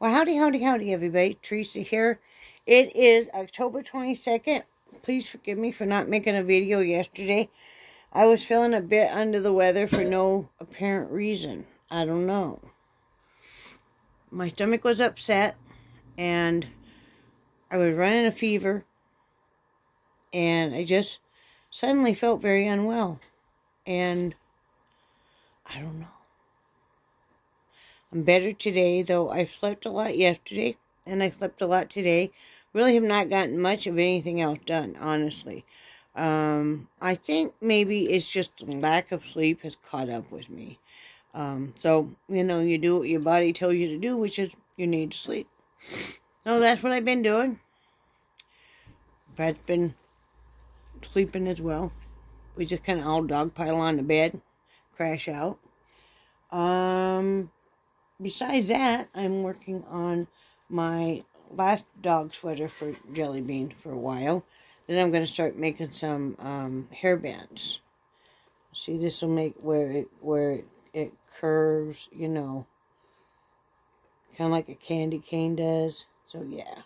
Well, howdy, everybody. Teresa here. It is October 22nd. Please forgive me for not making a video yesterday. I was feeling a bit under the weather for no apparent reason. I don't know. My stomach was upset, and I was running a fever, and I just suddenly felt very unwell. And I don't know. I'm better today, though I slept a lot yesterday, and I slept a lot today. Really have not gotten much of anything else done, honestly. I think maybe it's just the lack of sleep has caught up with me. So, you know, you do what your body tells you to do, which is you need to sleep. So that's what I've been doing. Brad's been sleeping as well. We just kind of all dogpile on the bed, crash out. Besides that, I'm working on my last dog sweater for Jellybean for a while. Then I'm going to start making some hair bands. See, this will make where it curves, you know, kind of like a candy cane does. So yeah,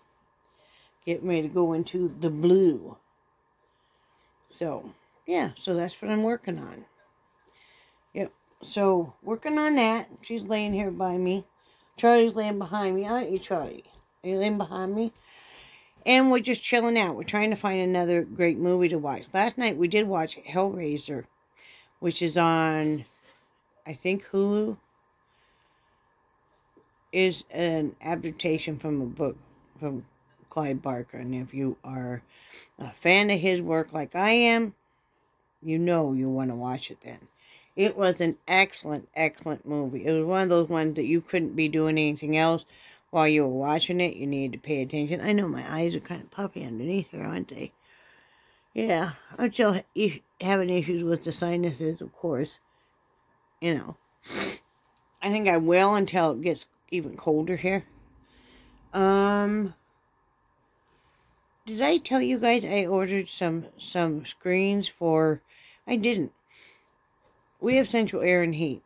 getting ready to go into the blue. So yeah, so that's what I'm working on. Yep. So, working on that. She's laying here by me. Charlie's laying behind me. Aren't you, Charlie? Are you laying behind me? And we're just chilling out. We're trying to find another great movie to watch. Last night we did watch HEIDE, which is on, I think, Hulu. Is an adaptation from a book from Clive Barker. And if you are a fan of his work like I am, you know you want to watch it then. It was an excellent, excellent movie. It was one of those ones that you couldn't be doing anything else while you were watching it. You needed to pay attention. I know my eyes are kind of puffy underneath here, aren't they? Yeah, I'm still having issues with the sinuses, of course. You know. I think I will until it gets even colder here. Did I tell you guys I ordered some screens for... I didn't. We have central air and heat.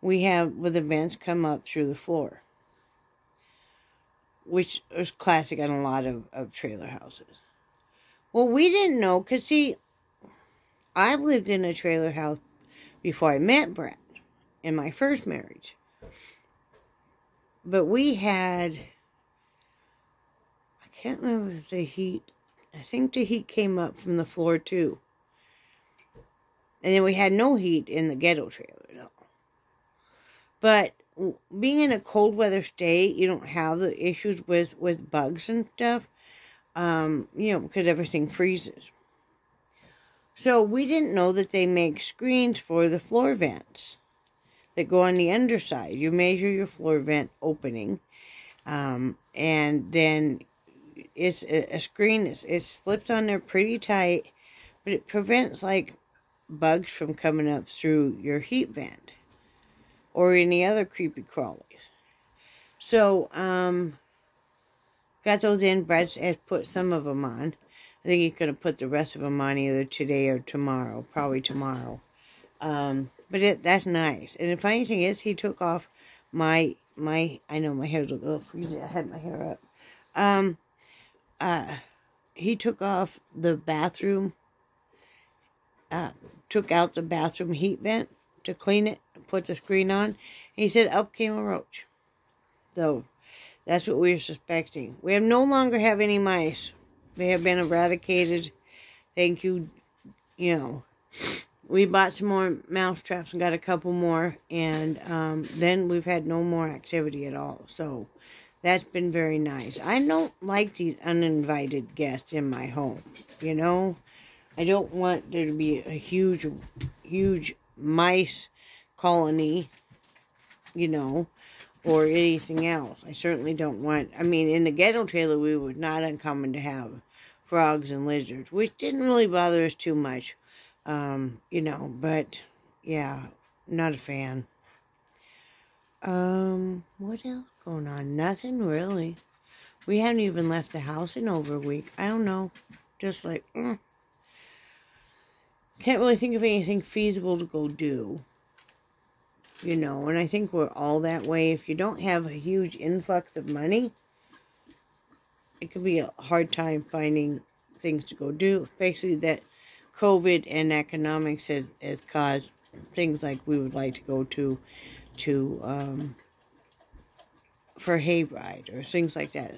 We have, with the vents come up through the floor, which is classic on a lot of trailer houses. Well, we didn't know, because see, I've lived in a trailer house before I met Brad, in my first marriage. But we had, I can't remember if the heat, I think the heat came up from the floor too. And then we had no heat in the ghetto trailer, no. But being in a cold weather state, you don't have the issues with bugs and stuff. You know, because everything freezes. So we didn't know that they make screens for the floor vents that go on the underside. You measure your floor vent opening. And then it's a screen. It slips on there pretty tight. But it prevents, like, bugs from coming up through your heat vent or any other creepy crawlies. So, got those in. Brad has put some of them on. I think he's going to put the rest of them on either today or tomorrow. Probably tomorrow. But that's nice. And the funny thing is, he took off I know my hair's a little freezing. I had my hair up. He took off the bathroom. Took out the bathroom heat vent to clean it, put the screen on. And he said, up came a roach. So, that's what we were suspecting. We no longer have any mice. They have been eradicated. Thank you. You know, we bought some more mouse traps and got a couple more. And then we've had no more activity at all. So, that's been very nice. I don't like these uninvited guests in my home. You know? I don't want there to be a huge, huge mice colony, you know, or anything else. I certainly don't want, I mean, in the ghetto trailer, we were not uncommon to have frogs and lizards, which didn't really bother us too much, you know, but, yeah, not a fan. What else going on? Nothing, really. We haven't even left the house in over a week. I don't know. Just like, Can't really think of anything feasible to go do. You know, and I think we're all that way. If you don't have a huge influx of money, it can be a hard time finding things to go do. Basically, that COVID and economics has caused things like we would like to go to for hayride or things like that.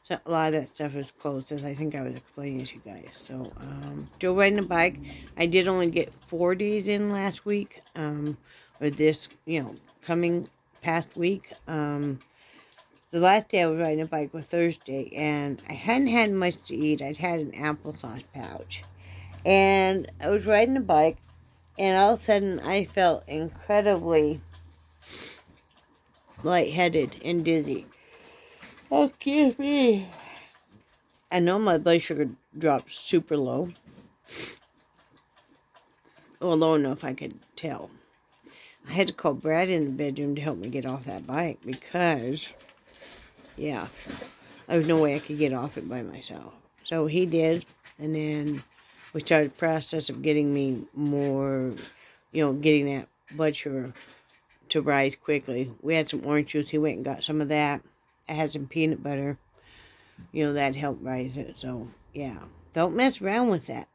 So a lot of that stuff is closed, as I think I was explaining to you guys. So, still riding a bike. I did only get 4 days in last week, or this, coming past week. The last day I was riding a bike was Thursday, and I hadn't had much to eat. I'd had an applesauce pouch. And I was riding a bike, and all of a sudden I felt incredibly lightheaded and dizzy. Oh, excuse me. I know my blood sugar dropped super low. Well, low enough I could tell. I had to call Brad in the bedroom to help me get off that bike because, yeah, there was no way I could get off it by myself. So he did, and then we started the process of getting me more, getting that blood sugar to rise quickly. We had some orange juice. He went and got some of that. I had some peanut butter. That helped rise it. So, yeah. Don't mess around with that.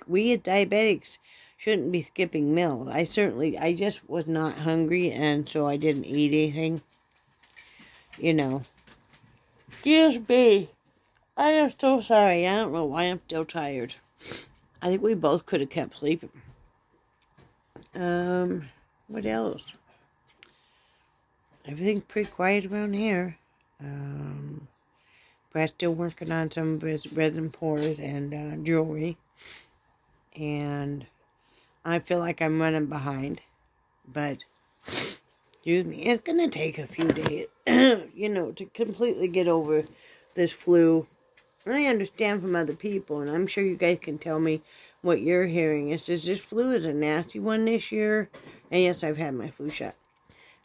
We as diabetics shouldn't be skipping meals. I just was not hungry, and so I didn't eat anything. Excuse me. I am so sorry. I don't know why I'm still tired. I think we both could have kept sleeping. What else? Everything's pretty quiet around here. Brad's still working on some of his resin pours and jewelry. And I feel like I'm running behind. But, excuse me, it's going to take a few days, to completely get over this flu. I understand from other people, and I'm sure you guys can tell me what you're hearing. It says this flu is a nasty one this year. And yes, I've had my flu shot.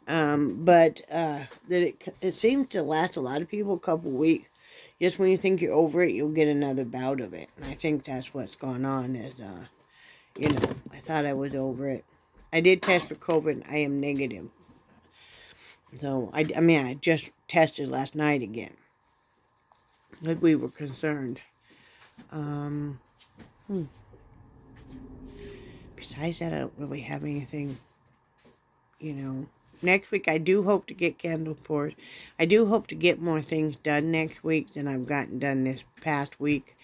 But that it seems to last a lot of people a couple weeks. Just when you think you're over it, you'll get another bout of it. And I think that's what's going on is, I thought I was over it. I did test for COVID. I am negative. So, I just tested last night again. Like we were concerned. Besides that, I don't really have anything, Next week, I do hope to get candle pours. I do hope to get more things done next week than I've gotten done this past week.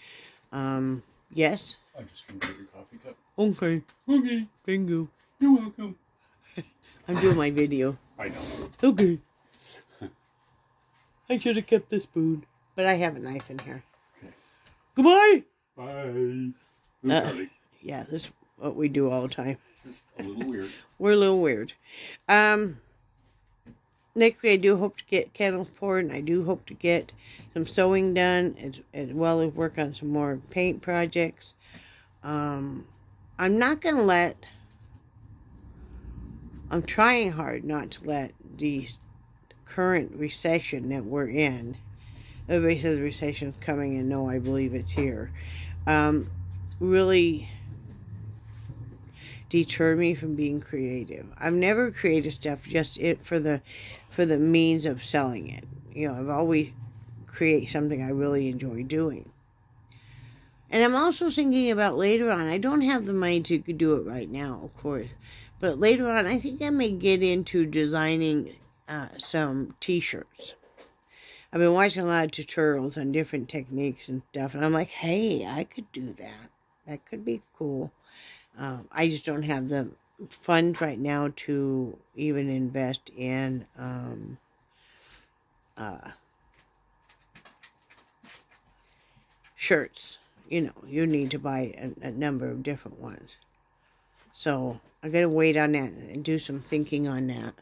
Yes? I'm just going to get your coffee cup. Okay. Okay. Thank you. You're welcome. I'm doing my video. I know. Okay. I should have kept the spoon. But I have a knife in here. Okay. Goodbye! Bye. Yeah, this is what we do all the time. Just a little weird. We're a little weird. Next week I do hope to get candles poured, and I do hope to get some sewing done, as well as work on some more paint projects. I'm not going to I'm trying hard not to let the current recession that we're in, everybody says the recession's coming, and no, I believe it's here, really deter me from being creative. I've never created stuff just for the means of selling it. I've always create something I really enjoy doing. And I'm also thinking about later on, I don't have the money to do it right now, of course, but later on, I think I may get into designing some t-shirts. I've been watching a lot of tutorials on different techniques and stuff, and I'm like, hey, I could do that. That could be cool. I just don't have the funds right now to even invest in shirts. You need to buy a number of different ones. So I gotta wait on that and do some thinking on that.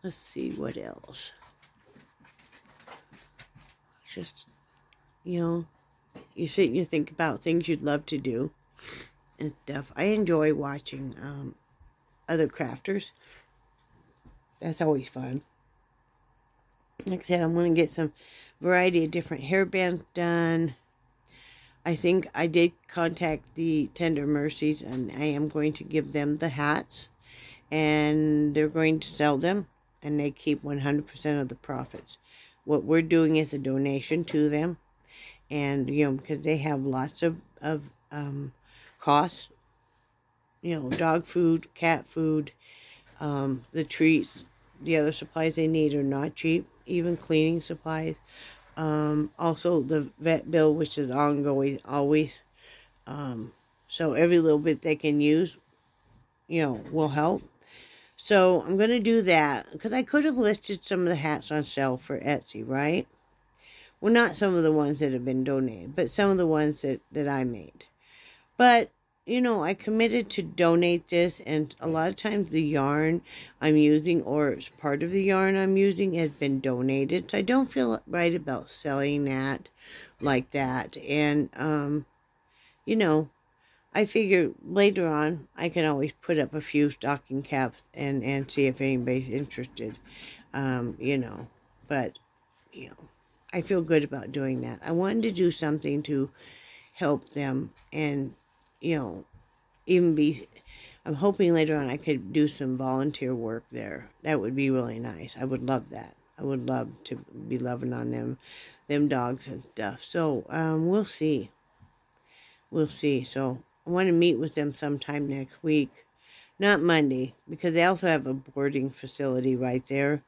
Let's see what else. Just, you sit and you think about things you'd love to do and stuff. I enjoy watching other crafters. That's always fun. Like I said, I'm going to get some variety of different hairbands done. I think I did contact the Tender Mercies, and I am going to give them the hats, and they're going to sell them, and they keep 100% of the profits. What we're doing is a donation to them, and, you know, because they have lots of costs, you know, dog food, cat food, the treats, the other supplies they need are not cheap, even cleaning supplies. Also the vet bill, which is ongoing always. So every little bit they can use, you know, will help. So I'm going to do that, because I could have listed some of the hats on sale for Etsy, right? Well, not some of the ones that have been donated, but some of the ones that I made. But, you know, I committed to donate this, and a lot of times the yarn I'm using, or part of the yarn I'm using, has been donated. So I don't feel right about selling that like that. And, you know, I figure later on I can always put up a few stocking caps and see if anybody's interested, you know. But, you know, I feel good about doing that. I wanted to do something to help them, and, you know, even be, I'm hoping later on I could do some volunteer work there. That would be really nice. I would love that. I would love to be loving on them dogs and stuff. So, we'll see. We'll see. So, I want to meet with them sometime next week. Not Monday, because they also have a boarding facility right there.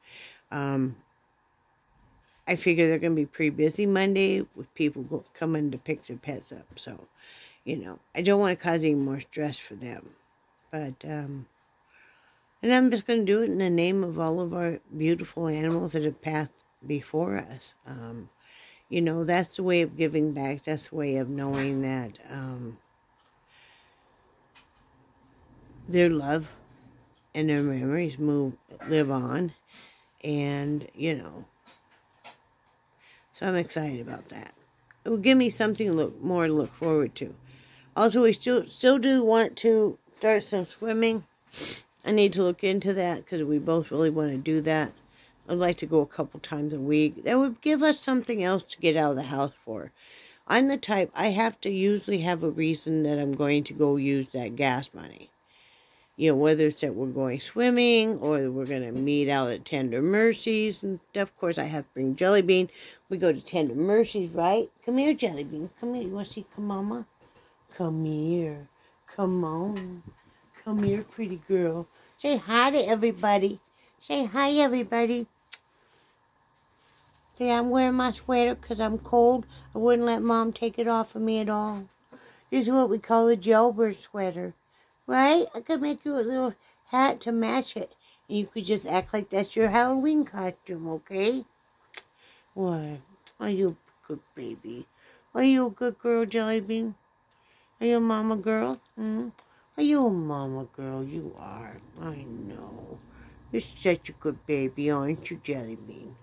I figure they're going to be pretty busy Monday with people coming to pick their pets up. So, you know, I don't want to cause any more stress for them. But, and I'm just going to do it in the name of all of our beautiful animals that have passed before us. You know, that's the way of giving back. That's the way of knowing that their love and their memories live on. And, you know, so I'm excited about that. It will give me something more to look forward to. Also, we still do want to start some swimming. I need to look into that, because we both really want to do that. I'd like to go a couple times a week. That would give us something else to get out of the house for. I'm the type, I have to usually have a reason that I'm going to go use that gas money. You know, whether it's that we're going swimming, or we're going to meet out at Tender Mercies and stuff. Of course, I have to bring Jellybean. We go to Tender Mercies, right? Come here, Jellybean. Come here. You want to see Mama? Come here. Come on. Come here, pretty girl. Say hi to everybody. Say hi, everybody. See, I'm wearing my sweater because I'm cold. I wouldn't let Mom take it off of me at all. This is what we call a jailbird sweater. Right? I could make you a little hat to match it. And you could just act like that's your Halloween costume, okay? What? Are you a good baby? Are you a good girl, Jellybean? Are you a mama girl? Are you a mama girl? You are. I know. You're such a good baby, aren't you, Jellybean?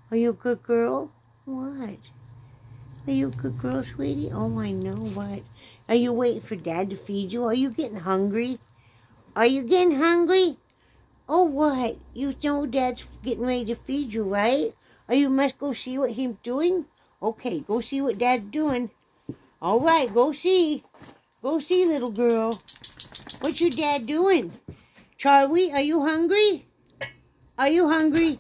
Are you a good girl? What? Are you a good girl, sweetie? Oh, I know. What? Are you waiting for Dad to feed you? Are you getting hungry? Are you getting hungry? Oh, what? You know Dad's getting ready to feed you, right? Or you must go see what he's doing? Okay, go see what Dad's doing. All right, go see. Go see, little girl. What's your dad doing? Charlie, are you hungry? Are you hungry?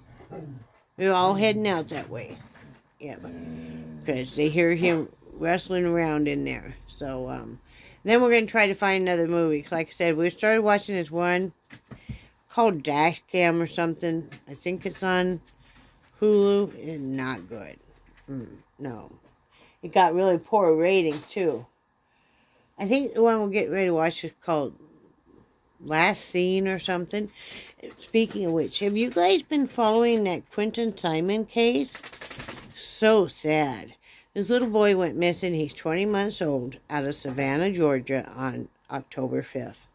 They're all heading out that way. Yeah, because they hear him wrestling around in there. So, then we're going to try to find another movie. 'Cause like I said, we started watching this one called Dash Cam or something. I think it's on Hulu. It's not good. No. It got really poor rating, too. I think the one we'll get ready to watch is called Last Scene or something. Speaking of which, have you guys been following that Quentin Simon case? So sad. This little boy went missing. He's 20 months old, out of Savannah, Georgia on October 5th.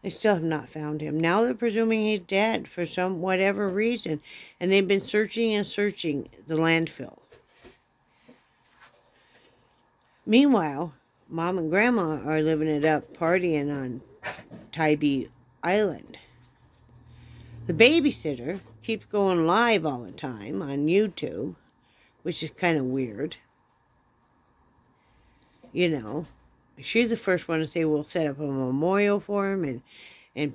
They still have not found him. Now they're presuming he's dead for some whatever reason. And they've been searching and searching the landfill. Meanwhile, Mom and Grandma are living it up, partying on Tybee Island. The babysitter keeps going live all the time on YouTube, which is kind of weird. you know, she's the first one to say we'll set up a memorial for him, and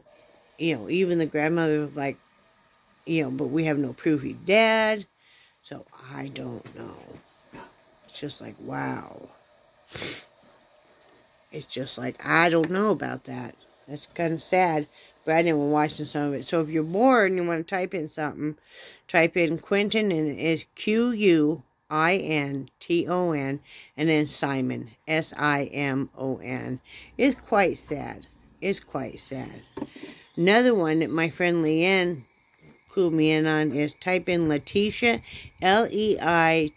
you know, even the grandmother was like, you know, but we have no proof he's dead. So I don't know. It's just like, wow. It's just like, I don't know about that. That's kind of sad. But I didn't watch some of it. So if you're bored and you want to type in something, type in Quentin, and it is Quinton, and then Simon, Simon. It's quite sad. It's quite sad. Another one that my friend Leanne clued me in on is type in Letitia, Leitica.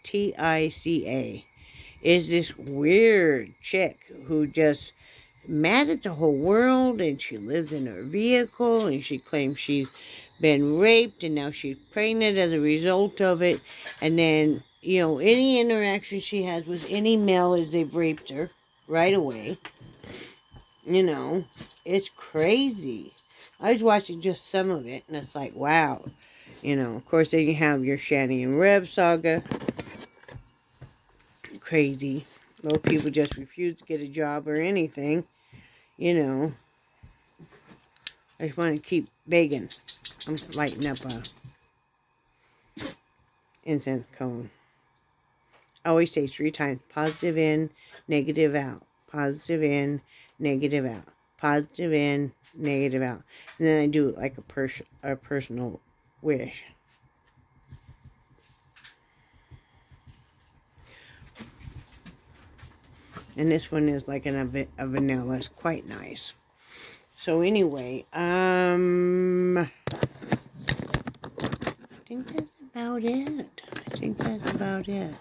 Is this weird chick who just mad at the whole world, and she lives in her vehicle, and she claims she's been raped, and now she's pregnant as a result of it. And then, you know, any interaction she has with any male is they've raped her right away. You know, it's crazy. I was watching just some of it, and it's like, wow. You know, of course, then you have your Shani and Reb saga. Crazy. Most people just refuse to get a job or anything. You know. I just want to keep begging. I'm lighting up a incense cone. I always say 3 times. Positive in, negative out. Positive in, negative out. Positive in, negative out. And then I do it like a personal wish. And this one is like a vanilla. It's quite nice. So anyway, I think that's about it.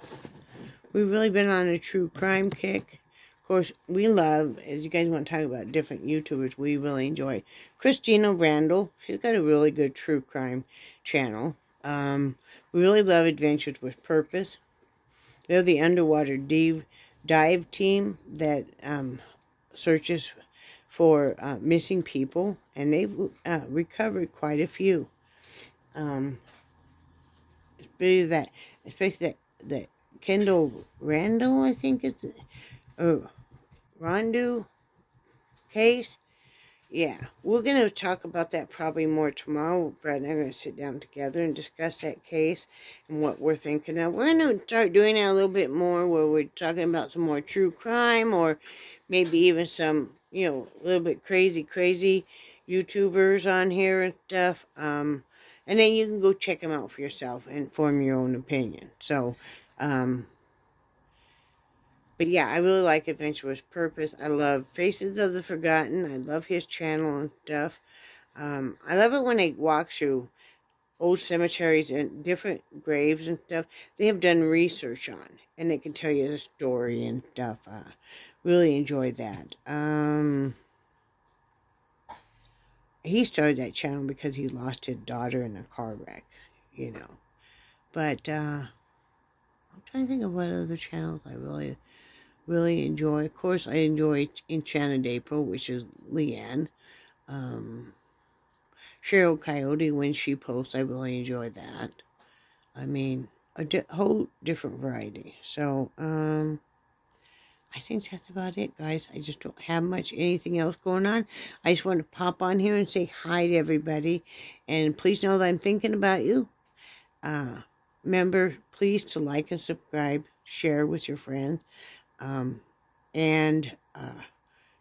We've really been on a true crime kick. Of course, we love, as you guys want to talk about different YouTubers, we really enjoy Christina Randall. She's got a really good true crime channel. We really love Adventures with Purpose. They're the underwater dive team that searches for missing people, and they've recovered quite a few. Especially that Kendall Randall, I think it's Rondu case. Yeah, we're going to talk about that probably more tomorrow. Brad and I are going to sit down together and discuss that case and what we're thinking of. We're going to start doing that a little bit more, where we're talking about some more true crime, or maybe even some, you know, a little bit crazy YouTubers on here and stuff. And then you can go check them out for yourself and form your own opinion. So, but yeah, I really like Adventure with Purpose. I love Faces of the Forgotten. I love his channel and stuff. I love it when they walk through old cemeteries and different graves and stuff. They have done research on, and they can tell you the story and stuff. Really enjoyed that. He started that channel because he lost his daughter in a car wreck, you know. But I'm trying to think of what other channels I really enjoy. Of course, I enjoy Enchanted April, which is Leanne. Cheryl Coyote, when she posts, I really enjoy that. I mean, a whole different variety. So, I think that's about it, guys. I just don't have anything else going on. I just want to pop on here and say hi to everybody. And please know that I'm thinking about you. Remember, please, to like and subscribe, share with your friends. And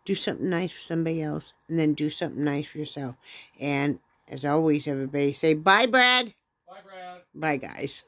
do something nice for somebody else, and then do something nice for yourself. And as always, everybody say bye, Brad. Bye, Brad. Bye, guys.